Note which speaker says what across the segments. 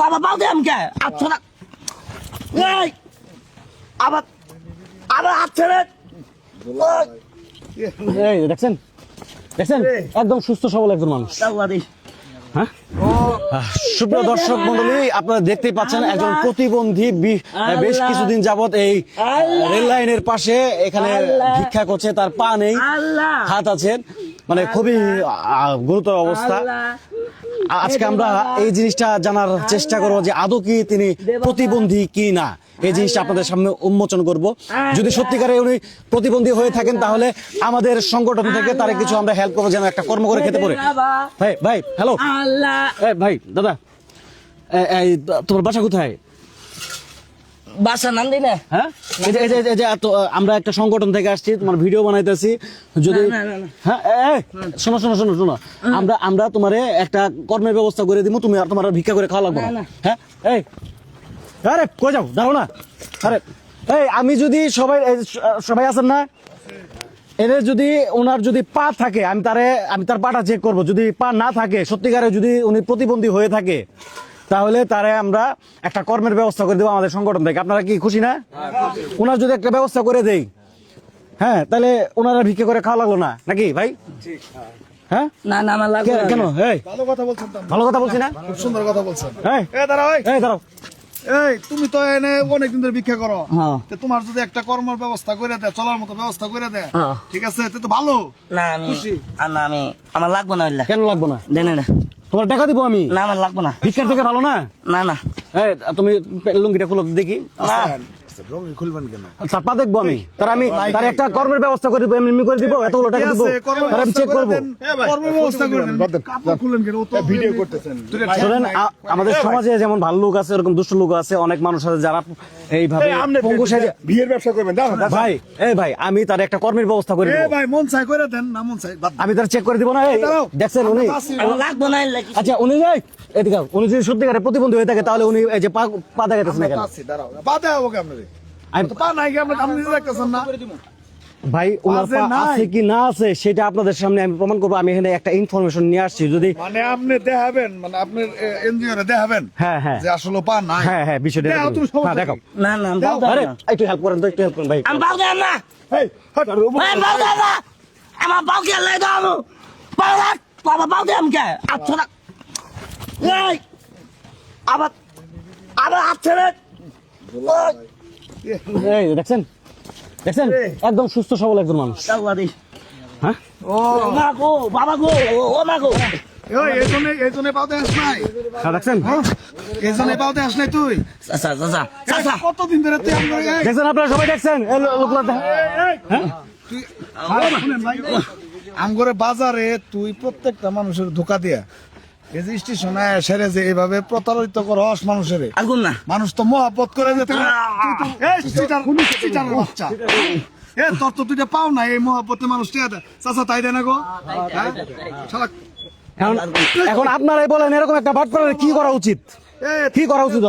Speaker 1: বাবা পাও দে আমকে আচ্ছা না এই আবার আবার আচ্ছা রে
Speaker 2: এই দেখছেন দেখছেন একদম সুস্থ সবল একজন মানুষ। হ্যাঁ সুপ্রিয় দর্শক মন্ডলী, আপনারা দেখতেই পাচ্ছেন একজন প্রতিবন্ধী বেশ কিছুদিন যাবত এই রেল লাইনের পাশে এখানে ভিক্ষা করছে, তার পা নেই হাত আছে, মানে খুবই গুরুতর অবস্থা। আজকে আমরা এই জিনিসটা জানার চেষ্টা করবো যে আদৌ কি তিনি প্রতিবন্ধী কি না, এই জিনিসটা আপনাদের সামনে উন্মোচন করব। যদি সত্যিকারে উনি প্রতিবন্ধী হয়ে থাকেন তাহলে আমাদের সংগঠন থেকে তার কিছু আমরা হেল্প করবো, যেন একটা কর্ম করে খেতে পারে। ভাই ভাই হ্যালো ভাই দাদা, এই তোমার বাসা কোথায়?
Speaker 1: বাসা নাম দিই না।
Speaker 2: হ্যাঁ এই যে আমরা একটা সংগঠন থেকে আসছি, তোমার ভিডিও বানাইতেছি। যদি হ্যাঁ শোনো শোনো শোনো শোনো, আমরা তোমারে একটা কর্মের ব্যবস্থা করে দিব, তুমি আর তোমার ভিক্ষা করে খাওয়া লাগবে না। হ্যাঁ এই আরে কই যাও, দাঁড়াও না। আরে এই আমি যদি সবাই আছেন না, এদের যদি ওনার যদি পা থাকে আমি তার পাটা চেক করব। যদি পা না থাকে, সত্যিকারে যদি উনি প্রতিবন্ধী হয়ে থাকে, তাহলে তারে আমরা একটা কর্মের ব্যবস্থা করে দেবো আমাদের সংগঠন থেকে। আপনারা কি খুশি না? ওনার যদি একটা ব্যবস্থা করে দেই, হ্যাঁ, তাহলে ওনারা ভিক্ষা করে খাওয়া লাগলো না নাকি ভাই? হ্যাঁ
Speaker 1: না না আমার লাগবে
Speaker 2: কেন? এই
Speaker 3: ভালো কথা বলছেন তো,
Speaker 2: ভালো কথা বলছি না?
Speaker 3: খুব সুন্দর কথা বলছেন।
Speaker 2: এই
Speaker 3: দাঁড়াও
Speaker 2: দাঁড়াও,
Speaker 3: এই তুমি তো এনে অনেকদিন ধরে ভিক্ষা করো,
Speaker 1: হ্যাঁ।
Speaker 3: তো তোমার যদি একটা কর্মের ব্যবস্থা করে দেয়, চলার মতো ব্যবস্থা করে দেয়,
Speaker 1: হ্যাঁ।
Speaker 3: ঠিক আছে, তো ভালো।
Speaker 1: না আমি না আমি আমার লাগবে না।
Speaker 2: কেন লাগবো না?
Speaker 1: দেন না
Speaker 2: তোমার টাকা দিব আমি।
Speaker 1: না আমার লাগবে না।
Speaker 2: ভিক্ষার থেকে ভালো না?
Speaker 1: না না
Speaker 2: এই তুমি লুঙ্গিটা খুলো দেখি।
Speaker 3: খুলবেন কেন?
Speaker 2: আচ্ছা পা দেখবো আমি, তার একটা কর্মের ব্যবস্থা করে দিব, এমনি করে দিব, এতগুলো টাকা দিব, তার আমি চেক করবো।
Speaker 3: কর্মের ব্যবস্থা করে দেন। কাপড় খুললেন কেন? ও তো ভিডিও করতেছেন।
Speaker 2: শোনেন, আমাদের সমাজে যেমন ভালো লোক আছে, এরকম দুষ্ট লোক আছে, অনেক মানুষ আছে যারা এইভাবে পঙ্গু সাজে
Speaker 3: বিয়ের ব্যবসা করবেন।
Speaker 2: ভাই ভাই আমি তার একটা কর্মের ব্যবস্থা করে দিব।
Speaker 3: ভাই মন চাই করে দেন, না মন চাই
Speaker 2: আমি তার চেক করে দিব না। এই দেখছেন উনি,
Speaker 1: আমার লাগবে না।
Speaker 2: আচ্ছা উনি এদিকে উনি যদি সত্যিকারে প্রতিবন্ধী হয়ে থাকে, তাহলে উনি এই যে পা দেখাতেছেন না কেন?
Speaker 3: দাঁড়াও, বাধা হবো কি আপনাদের? পা নাই কি আপনি নিজে দেখতেছেন না?
Speaker 2: ভাই ওনার পা আছে কি না আছে সেটা আপনাদের সামনে আমি প্রমাণ করবো। আমি এখানে একটা ইনফরমেশন নিয়ে আসছি। যদি
Speaker 3: মানে আপনি দেখাবেন, মানে আপনার এনজিও রে দেখাবেন,
Speaker 2: হ্যাঁ হ্যাঁ
Speaker 3: যে আসলে পা নাই।
Speaker 2: হ্যাঁ বিষয়টা
Speaker 3: দেখাও, তুমি সমস্যা
Speaker 2: দেখাও।
Speaker 1: না না
Speaker 2: আরে একটু হেল্প করেন তো, একটু হেল্প করেন ভাই।
Speaker 1: আমি পাও দেন না।
Speaker 3: এই হট আর
Speaker 1: এই পাও দেন না। আমার পাও কে লাই দাও। পাও দেন বাবা পাও দে আমকে আচ্ছা না এই আবার আবার আচ্ছা রে
Speaker 2: এই দেখছেন দেখছেন একদম সুস্থ সবল একজন মানুষ। হ্যাঁ
Speaker 3: ও
Speaker 1: মা গো বাবা গো ও মা গো
Speaker 3: এইজনে পাওতে আস নাই,
Speaker 2: দেখছেন
Speaker 3: এইজনে পাওতে আস নাই তুই।
Speaker 1: চাচা চাচা চাচা
Speaker 3: কতদিন ধরে তুই আমগরে
Speaker 2: দেখছেন আপনারা সবাই দেখছেন এই লোকগুলা
Speaker 3: তুই শুনেন ভাই, আমগরে বাজারে তুই প্রত্যেকটা মানুষের ধোকা দিয়া এই যে স্টেশনে সেরে যে এইভাবে প্রতারিত করস মানুষের,
Speaker 1: আগুন না
Speaker 3: মানুষ তো মহব্বত করে যে বাচ্চা তোর তো তুই পাও না এই মহব্বতে মানুষ চাচা তাই দেয় না গো।
Speaker 2: এখন আপনারাই বলেন এরকম একটা বাট করে কি করা উচিত? কি করা উচিত?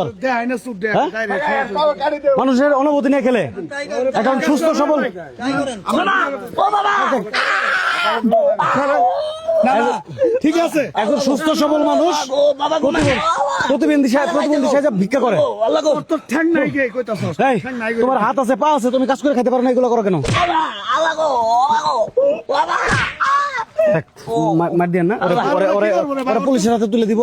Speaker 2: মানুষের অনুভূতি নিয়ে খেলে এখন সুস্থ সবল
Speaker 1: ও বাবা
Speaker 3: ঠিক আছে,
Speaker 2: একজন সুস্থ সবল মানুষ প্রতিবন্ধী সাহেব ভিক্ষা করে।
Speaker 3: তোর ঠ্যাং নাই গে কইতাছস?
Speaker 2: এই, তোমার হাত আছে পা আছে, তুমি কাজ করে খেতে পারো না, এগুলো করো কেন? মার দিয়েন না, ওরা পুলিশের হাতে তুলে দিব,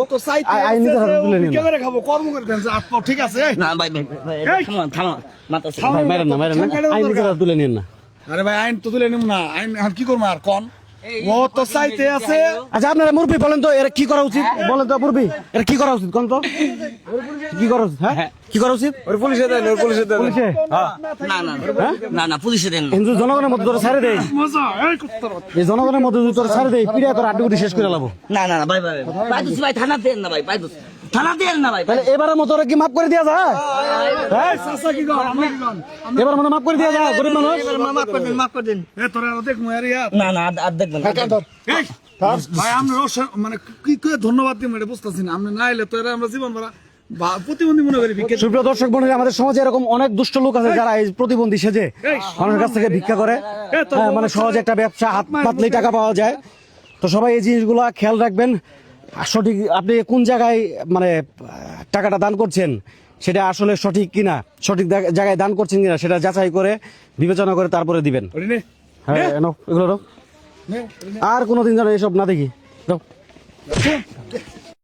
Speaker 2: আইনিদের হাতে তুলে নিন।
Speaker 3: খাবো কর্ম করে দেন, ঠিক আছে।
Speaker 1: না ভাই ভাই থামা মাতা
Speaker 2: ভাই মারেন না আইনিদের হাতে তুলে নিন না।
Speaker 3: আরে ভাই আইন তো তুলে নিব না, আইন এখন কি করবো আর কোন? ও তো চাইতে আছে।
Speaker 2: আচ্ছা আপনারা মুরব্বী বলেন তো এর কি করা উচিত? বলেন তো মুরব্বী, এর কি করা উচিত? কোন তো কি করা উচিত? হ্যাঁ কি করা উচিত? পুলিশে দেন, পুলিশে
Speaker 1: না না না না পুলিশে দেন
Speaker 2: হিন্দু জনগণের মধ্যে তোরা ছাড়ে দেয়, এই জনগণের মধ্যে তোরা ছাড়ে দেয়, পিড়া তোর আড্ডি শেষ করে লাভ।
Speaker 1: না না না ভাই ভাই পাইদুস ভাই থানা দেন না ভাই পাইদুস থানা দেন না ভাই।
Speaker 2: তাহলে এবারের মতো ওরা কি মাফ করে দেওয়া যায়? এবার মতো মাফ করে দেওয়া যায়? গরিব মানুষ
Speaker 1: মাফ করে দেন।
Speaker 3: তোরা দেখ
Speaker 1: না না আর দেখবেন
Speaker 3: ভাই আমরা মানে কি করে ধন্যবাদ দিই এটা বুঝতেছি না। আমরা না এলে তো আমরা জীবন ভরা প্রতিবন্ধী মনে করি।
Speaker 2: সুপ্রিয় দর্শক মণ্ডলী, আমাদের সমাজে এরকম অনেক দুষ্ট লোক আছে যারা এই প্রতিবন্ধী সেজে মানুষের কাছ থেকে ভিক্ষা করে, মানে সহজে একটা ব্যবসা, হাত পাতলেই টাকা পাওয়া যায়। তো সবাই এই জিনিসগুলা খেয়াল রাখবেন। সঠিক আপনি কোন জায়গায় মানে টাকাটা দান করছেন সেটা আসলে সঠিক কিনা, সঠিক জায়গায় দান করছেন কিনা সেটা যাচাই করে বিবেচনা করে তারপরে দিবেন।
Speaker 3: ওরে নে
Speaker 2: হ্যাঁ নাও, এগুলো নাও।
Speaker 3: নে
Speaker 2: আর কোনোদিন যেন এসব না দেখি। দাও।